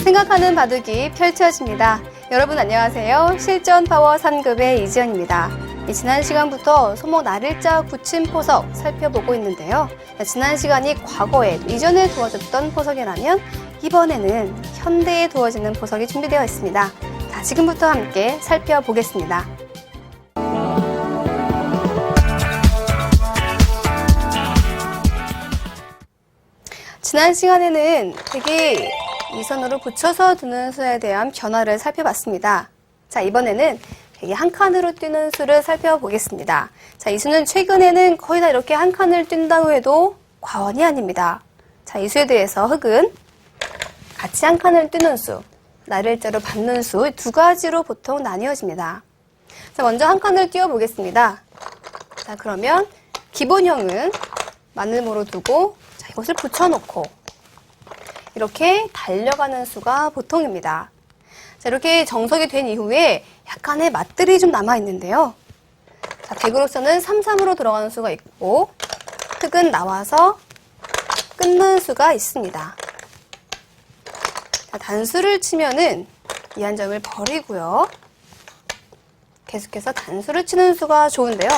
생각하는 바둑이 펼쳐집니다. 여러분 안녕하세요. 실전 파워 3급의 이지연입니다. 지난 시간부터 소목 날일자 굳힌 포석 살펴보고 있는데요. 지난 시간이 과거에 이전에 두어졌던 포석이라면 이번에는 현대에 두어지는 포석이 준비되어 있습니다. 자, 지금부터 함께 살펴보겠습니다. 지난 시간에는 백이 이 선으로 붙여서 두는 수에 대한 변화를 살펴봤습니다. 자, 이번에는 백이 한 칸으로 뛰는 수를 살펴보겠습니다. 자, 이 수는 최근에는 거의 다 이렇게 한 칸을 뛴다고 해도 과언이 아닙니다. 자, 이 수에 대해서 흙은 같이 한 칸을 뛰는 수, 날일자로 받는 수 두 가지로 보통 나뉘어집니다. 자, 먼저 한 칸을 띄워보겠습니다. 자, 그러면 기본형은 마늘모로 두고 자, 이것을 붙여놓고 이렇게 달려가는 수가 보통입니다. 자, 이렇게 정석이 된 이후에 약간의 맛들이 좀 남아있는데요. 자, 백으로서는 3-3으로 들어가는 수가 있고 흙은 나와서 끊는 수가 있습니다. 자, 단수를 치면은 이 한 점을 버리고요. 계속해서 단수를 치는 수가 좋은데요.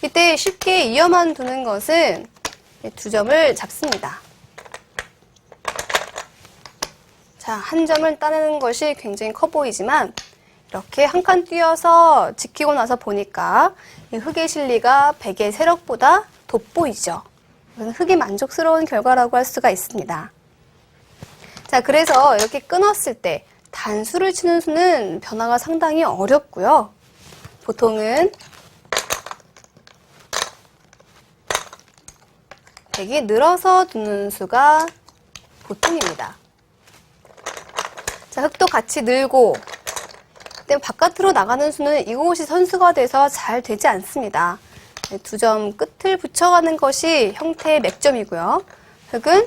이때 쉽게 이어만 두는 것은 두 점을 잡습니다. 자, 한 점을 따내는 것이 굉장히 커 보이지만 이렇게 한 칸 뛰어서 지키고 나서 보니까 이 흙의 실리가 백의 세력보다 돋보이죠. 이건 흙이 만족스러운 결과라고 할 수가 있습니다. 자, 그래서 이렇게 끊었을 때 단수를 치는 수는 변화가 상당히 어렵고요. 보통은 백이 늘어서 두는 수가 보통입니다. 자, 흙도 같이 늘고 바깥으로 나가는 수는 이곳이 선수가 돼서 잘 되지 않습니다. 두 점 끝을 붙여가는 것이 형태의 맥점이고요. 흙은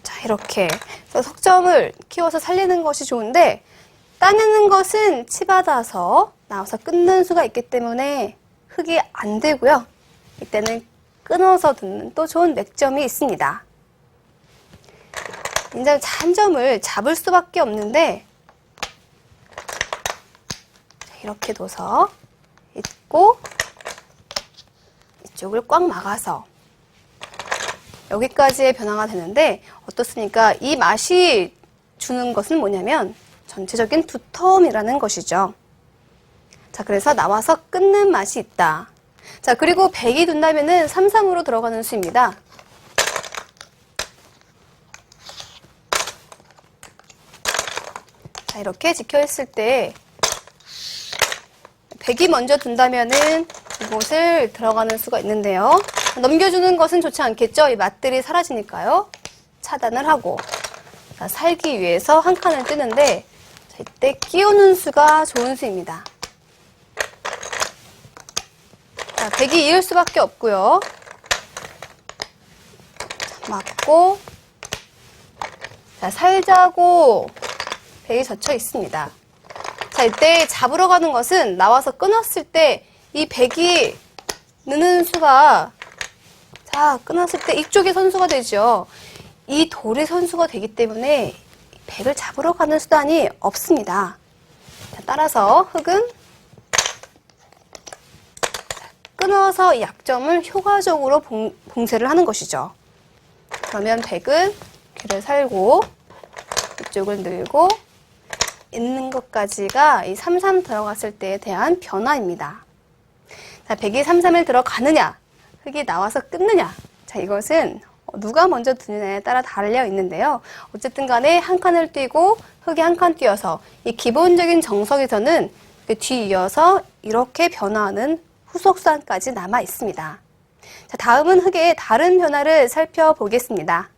자, 이렇게 석점을 키워서 살리는 것이 좋은데 따내는 것은 치받아서 나와서 끊는 수가 있기 때문에 흙이 안 되고요. 이때는 끊어서 듣는 또 좋은 맥점이 있습니다. 이제 한 점을 잡을 수밖에 없는데 이렇게 둬서 있고 이쪽을 꽉 막아서 여기까지의 변화가 되는데 어떻습니까? 이 맛이 주는 것은 뭐냐면 전체적인 두터움이라는 것이죠. 자, 그래서 나와서 끊는 맛이 있다. 자, 그리고 백이 둔다면은 3-3으로 들어가는 수입니다. 자, 이렇게 지켜있을 때 백이 먼저 둔다면은 이곳을 들어가는 수가 있는데요. 넘겨주는 것은 좋지 않겠죠? 이 맛들이 사라지니까요. 차단을 하고 자, 살기 위해서 한 칸을 뜨는데 자, 이때 끼우는 수가 좋은 수입니다. 자, 백이 이을 수밖에 없고요. 자, 맞고 자, 살자고 백이 젖혀 있습니다. 자, 이때 잡으러 가는 것은 나와서 끊었을 때 이 백이 느는 수가 자, 끊었을 때 이쪽이 선수가 되죠. 이 돌이 선수가 되기 때문에 백을 잡으러 가는 수단이 없습니다. 자, 따라서 흙은 끊어서 이 약점을 효과적으로 봉쇄를 하는 것이죠. 그러면 백은 귀를 살고 이쪽을 늘고 있는 것까지가 이 3-3 들어갔을 때에 대한 변화입니다. 자, 백이 3-3을 들어가느냐, 흙이 나와서 끊느냐. 자, 이것은 누가 먼저 두느냐에 따라 달려 있는데요. 어쨌든 간에 한 칸을 뛰고 흙이 한 칸 뛰어서 이 기본적인 정석에서는 뒤이어서 이렇게 변화하는 후속선까지 남아 있습니다. 자, 다음은 흙의 다른 변화를 살펴보겠습니다.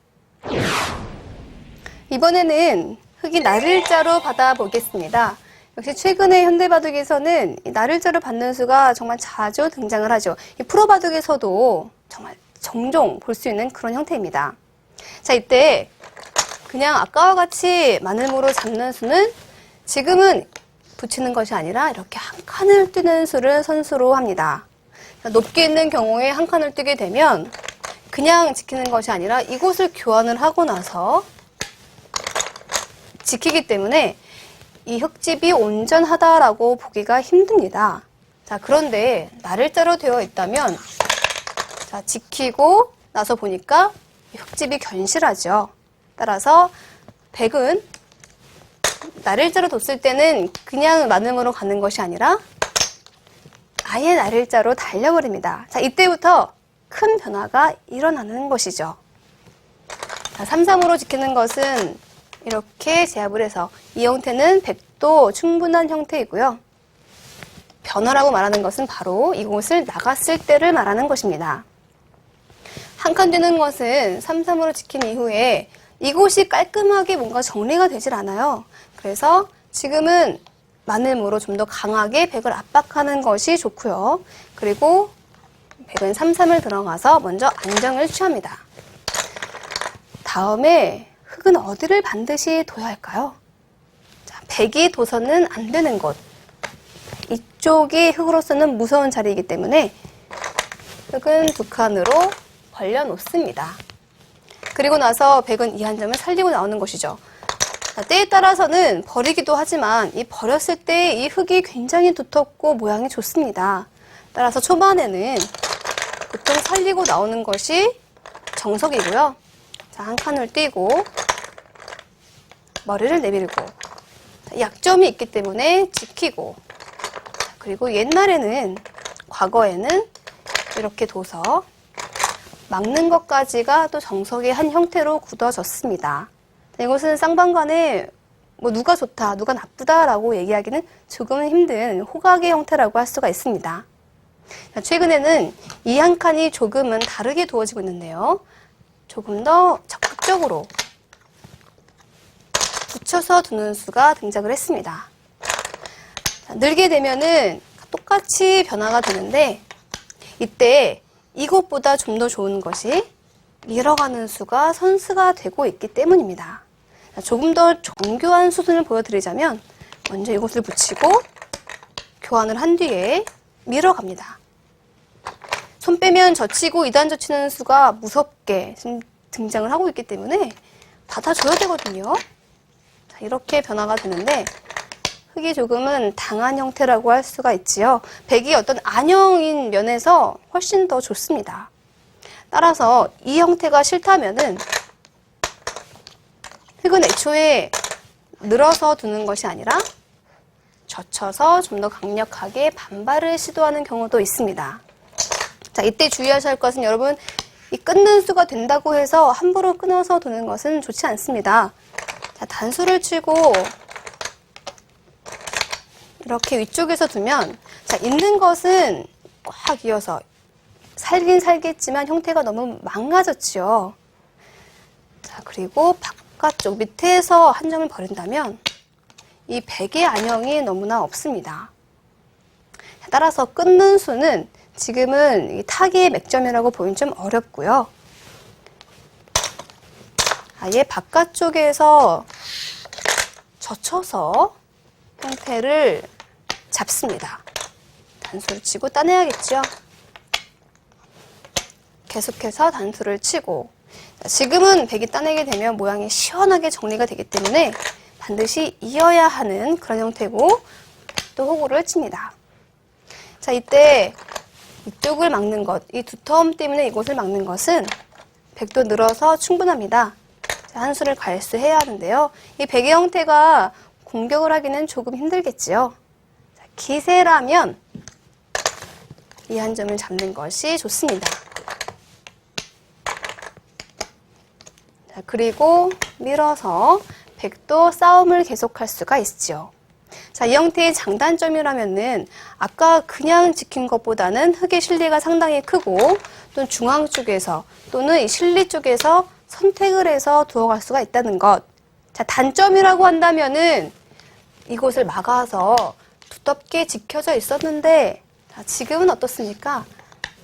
이번에는 흙이 날일자로 받아보겠습니다. 역시 최근의 현대바둑에서는 이 날일자로 받는 수가 정말 자주 등장을 하죠. 이 프로바둑에서도 정말 종종 볼 수 있는 그런 형태입니다. 자, 이때 그냥 아까와 같이 마늘모로 잡는 수는 지금은 붙이는 것이 아니라 이렇게 한 칸을 뛰는 수를 선수로 합니다. 높게 있는 경우에 한 칸을 뛰게 되면 그냥 지키는 것이 아니라 이곳을 교환을 하고 나서 지키기 때문에 이 흙집이 온전하다라고 보기가 힘듭니다. 자, 그런데 나를자로 되어 있다면, 자, 지키고 나서 보니까 흙집이 견실하죠. 따라서 백은 나를자로 뒀을 때는 그냥 마름으로 가는 것이 아니라 아예 나를자로 달려버립니다. 자, 이때부터 큰 변화가 일어나는 것이죠. 자, 3-3으로 지키는 것은 이렇게 제압을 해서 이 형태는 백도 충분한 형태이고요. 변화라고 말하는 것은 바로 이곳을 나갔을 때를 말하는 것입니다. 한 칸 되는 것은 3-3으로 지킨 이후에 이곳이 깔끔하게 뭔가 정리가 되질 않아요. 그래서 지금은 마름으로 좀 더 강하게 백을 압박하는 것이 좋고요. 그리고 백은 3-3을 들어가서 먼저 안정을 취합니다. 다음에 흙은 어디를 반드시 둬야 할까요? 자, 백이 둬서는 안 되는 곳. 이쪽이 흙으로서는 무서운 자리이기 때문에 흙은 2칸으로 벌려 놓습니다. 그리고 나서 백은 이 한 점을 살리고 나오는 것이죠. 자, 때에 따라서는 버리기도 하지만 이 버렸을 때 이 흙이 굉장히 두텁고 모양이 좋습니다. 따라서 초반에는 보통 살리고 나오는 것이 정석이고요. 자, 한 칸을 띄고 머리를 내밀고 약점이 있기 때문에 지키고, 그리고 옛날에는, 과거에는 이렇게 둬서 막는 것까지가 또 정석의 한 형태로 굳어졌습니다. 이것은 쌍방간에 뭐 누가 좋다, 누가 나쁘다라고 얘기하기는 조금은 힘든 호각의 형태라고 할 수가 있습니다. 최근에는 이 한 칸이 조금은 다르게 두어지고 있는데요. 조금 더 적극적으로 붙여서 두는 수가 등장을 했습니다. 늘게 되면은 똑같이 변화가 되는데, 이때 이것보다 좀 더 좋은 것이 밀어가는 수가 선수가 되고 있기 때문입니다. 조금 더 정교한 수순을 보여드리자면, 먼저 이것을 붙이고 교환을 한 뒤에 밀어갑니다. 손 빼면 젖히고 2단 젖히는 수가 무섭게 지금 등장을 하고 있기 때문에 받아줘야 되거든요. 자, 이렇게 변화가 되는데 흙이 조금은 당한 형태라고 할 수가 있지요. 백이 어떤 안형인 면에서 훨씬 더 좋습니다. 따라서 이 형태가 싫다면은 흙은 애초에 늘어서 두는 것이 아니라 젖혀서 좀 더 강력하게 반발을 시도하는 경우도 있습니다. 자, 이때 주의하셔야 할 것은, 여러분, 이 끊는 수가 된다고 해서 함부로 끊어서 두는 것은 좋지 않습니다. 자, 단수를 치고 이렇게 위쪽에서 두면, 자, 있는 것은 꽉 이어서 살긴 살겠지만 형태가 너무 망가졌지요. 자, 그리고 바깥쪽 밑에서 한 점을 버린다면 이 백의 안형이 너무나 없습니다. 따라서 끊는 수는 지금은 이 타기의 맥점이라고 보기는 좀 어렵고요. 아예 바깥쪽에서 젖혀서 형태를 잡습니다. 단수를 치고 따내야겠죠. 계속해서 단수를 치고, 지금은 백이 따내게 되면 모양이 시원하게 정리가 되기 때문에 반드시 이어야 하는 그런 형태고, 또 호구를 칩니다. 자, 이때 이쪽을 막는 것, 이 두터움 때문에 이곳을 막는 것은 백도 늘어서 충분합니다. 자, 한 수를 갈수해야 하는데요. 이 백의 형태가 공격을 하기는 조금 힘들겠지요. 자, 기세라면 이 한 점을 잡는 것이 좋습니다. 자, 그리고 밀어서 백도 싸움을 계속할 수가 있죠. 자, 이 형태의 장단점이라면은 아까 그냥 지킨 것보다는 흙의 실리가 상당히 크고, 또 중앙 쪽에서 또는 이 실리 쪽에서 선택을 해서 두어갈 수가 있다는 것. 자, 단점이라고 한다면은 이곳을 막아서 두텁게 지켜져 있었는데, 자, 지금은 어떻습니까?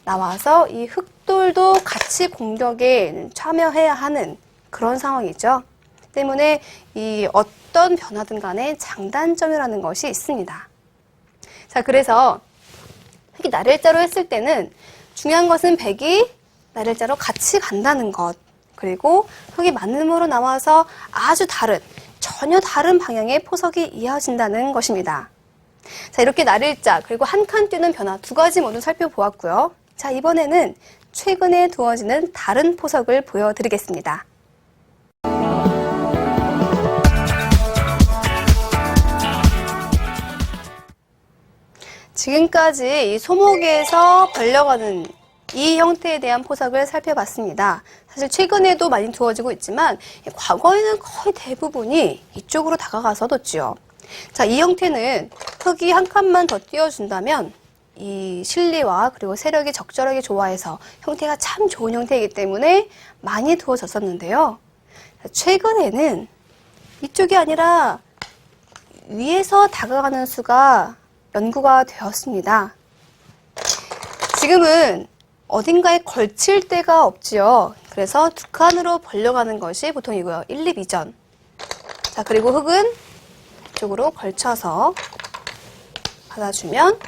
나와서 이 흙돌도 같이 공격에 참여해야 하는 그런 상황이죠. 때문에 이 어떤 변화든 간에 장단점이라는 것이 있습니다. 자, 그래서 흙이 나를자로 했을 때는 중요한 것은 백이 나를자로 같이 간다는 것, 그리고 흙이 마름으로 나와서 아주 다른 전혀 다른 방향의 포석이 이어진다는 것입니다. 자, 이렇게 날일자 그리고 한 칸 뛰는 변화 두 가지 모두 살펴보았고요. 자, 이번에는 최근에 두어지는 다른 포석을 보여드리겠습니다. 지금까지 이 소목에서 벌려가는 이 형태에 대한 포석을 살펴봤습니다. 사실 최근에도 많이 두어지고 있지만 과거에는 거의 대부분이 이쪽으로 다가가서 뒀지요. 자, 이 형태는 흙이 한 칸만 더 띄워준다면 이 실리와 그리고 세력이 적절하게 좋아해서 형태가 참 좋은 형태이기 때문에 많이 두어졌었는데요. 최근에는 이쪽이 아니라 위에서 다가가는 수가 연구가 되었습니다. 지금은 어딘가에 걸칠 데가 없지요. 그래서 두 칸으로 벌려가는 것이 보통이고요. 1, 2, 2전. 자, 그리고 흙은 이쪽으로 걸쳐서 받아주면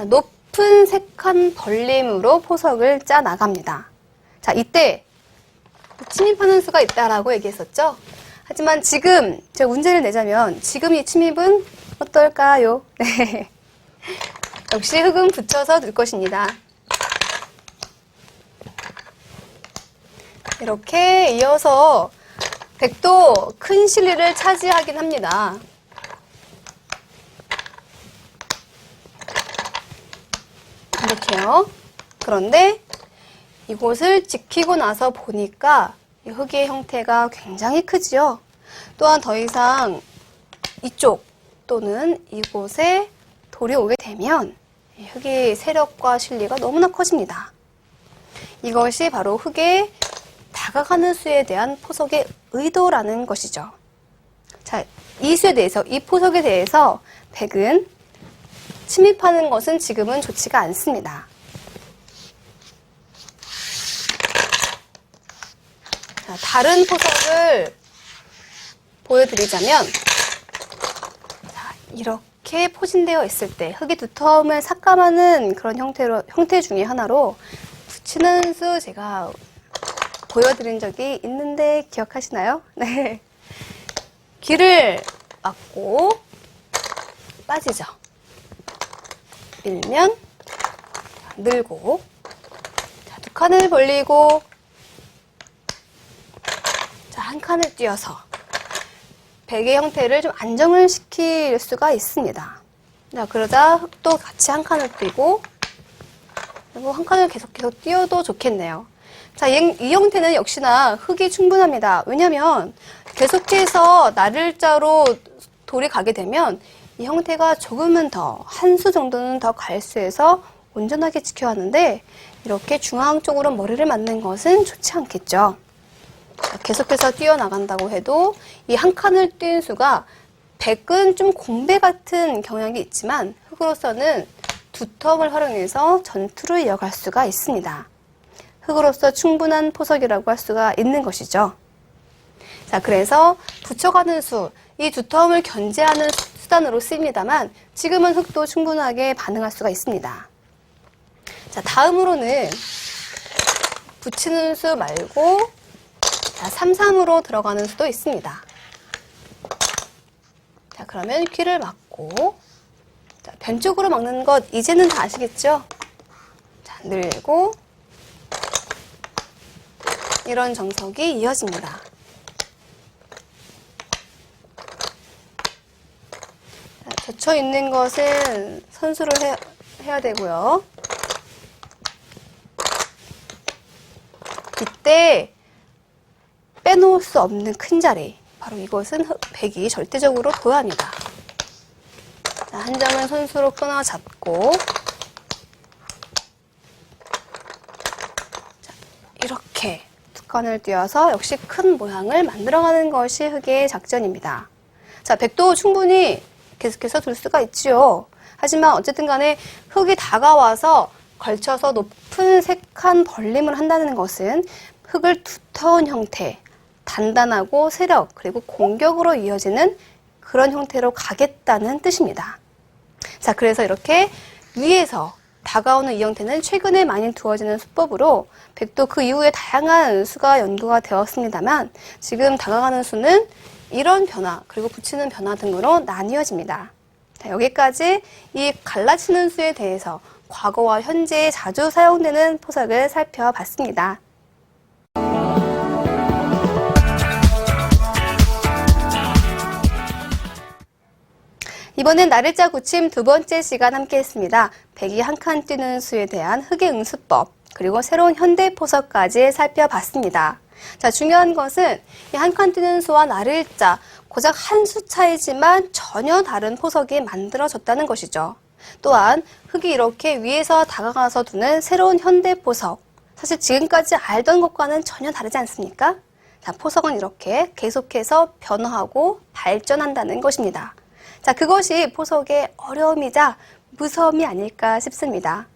높은 세 칸 벌림으로 포석을 짜 나갑니다. 자, 이때 침입하는 수가 있다라고 얘기했었죠. 하지만 지금 제가 문제를 내자면 지금 이 침입은 어떨까요? 네. 역시 흙은 붙여서 둘 것입니다. 이렇게 이어서 백도 큰 실리를 차지하긴 합니다. 이렇게요. 그런데 이곳을 지키고 나서 보니까 이 흙의 형태가 굉장히 크지요. 또한 더 이상 이쪽 또는 이곳에 돌이 오게 되면 흙의 세력과 실리가 너무나 커집니다. 이것이 바로 흙의 다가가는 수에 대한 포석의 의도라는 것이죠. 자, 이 수에 대해서, 이 포석에 대해서 백은 침입하는 것은 지금은 좋지가 않습니다. 자, 다른 포석을 보여드리자면, 자, 이렇게 포진되어 있을 때 흙의 두터움을 삭감하는 그런 형태 중에 하나로 붙이는 수 제가 보여드린 적이 있는데 기억하시나요? 네. 귀를 막고 빠지죠. 밀면 늘고, 자, 두 칸을 벌리고, 자, 한 칸을 띄어서 백의 형태를 좀 안정을 시킬 수가 있습니다. 자, 그러자 흙도 같이 한 칸을 띄고, 그리고 한 칸을 계속 띄워도 좋겠네요. 자, 이 형태는 역시나 흙이 충분합니다. 왜냐면 계속해서 나를자로 돌이 가게 되면 이 형태가 조금은 더, 한 수 정도는 더 갈수해서 온전하게 지켜야 하는데 이렇게 중앙 쪽으로 머리를 맞는 것은 좋지 않겠죠. 자, 계속해서 뛰어나간다고 해도 이 한 칸을 뛴 수가 백은 좀 공배 같은 경향이 있지만 흙으로서는 두텀을 활용해서 전투를 이어갈 수가 있습니다. 흙으로서 충분한 포석이라고 할 수가 있는 것이죠. 자, 그래서 붙여가는 수, 이 두터움을 견제하는 수단으로 쓰입니다만 지금은 흙도 충분하게 반응할 수가 있습니다. 자, 다음으로는 붙이는 수 말고 자, 3-3으로 들어가는 수도 있습니다. 자, 그러면 귀를 막고 자, 변쪽으로 막는 것 이제는 다 아시겠죠? 자, 늘고 이런 정석이 이어집니다. 젖혀 있는 것은 선수를 해야 되고요. 이때 빼놓을 수 없는 큰 자리, 바로 이것은 백이 절대적으로 둬야 합니다. 자, 한 점을 선수로 끊어 잡고 자, 이렇게 두 칸을 띄어서 역시 큰 모양을 만들어가는 것이 흙의 작전입니다. 자, 백도 충분히 계속해서 둘 수가 있지요. 하지만 어쨌든 간에 흙이 다가와서 걸쳐서 높은 세 칸 벌림을 한다는 것은 흙을 두터운 형태, 단단하고 세력, 그리고 공격으로 이어지는 그런 형태로 가겠다는 뜻입니다. 자, 그래서 이렇게 위에서 다가오는 이 형태는 최근에 많이 두어지는 수법으로 백도 그 이후에 다양한 수가 연구가 되었습니다만 지금 다가가는 수는 이런 변화 그리고 붙이는 변화 등으로 나뉘어집니다. 자, 여기까지 이 갈라치는 수에 대해서 과거와 현재에 자주 사용되는 포석을 살펴봤습니다. 이번엔 나를자 굳힘 두 번째 시간 함께 했습니다. 백이 한 칸 뛰는 수에 대한 흑의 응수법, 그리고 새로운 현대 포석까지 살펴봤습니다. 자, 중요한 것은 이 한 칸 뛰는 수와 나를자, 고작 한 수 차이지만 전혀 다른 포석이 만들어졌다는 것이죠. 또한 흑이 이렇게 위에서 다가가서 두는 새로운 현대 포석, 사실 지금까지 알던 것과는 전혀 다르지 않습니까? 자, 포석은 이렇게 계속해서 변화하고 발전한다는 것입니다. 자, 그것이 포석의 어려움이자 무서움이 아닐까 싶습니다.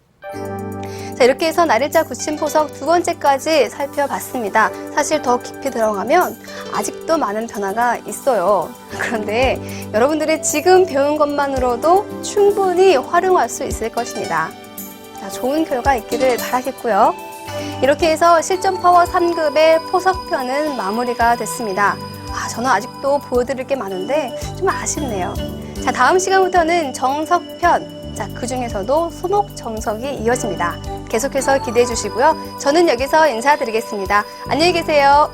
자, 이렇게 해서 나를자 굳힘 포석 두 번째까지 살펴봤습니다. 사실 더 깊이 들어가면 아직도 많은 변화가 있어요. 그런데 여러분들이 지금 배운 것만으로도 충분히 활용할 수 있을 것입니다. 자, 좋은 결과 있기를 바라겠고요. 이렇게 해서 실전 파워 3급의 포석편은 마무리가 됐습니다. 저는 아직도 보여드릴 게 많은데 좀 아쉽네요. 자, 다음 시간부터는 정석편, 자, 그 중에서도 소목정석이 이어집니다. 계속해서 기대해 주시고요. 저는 여기서 인사드리겠습니다. 안녕히 계세요.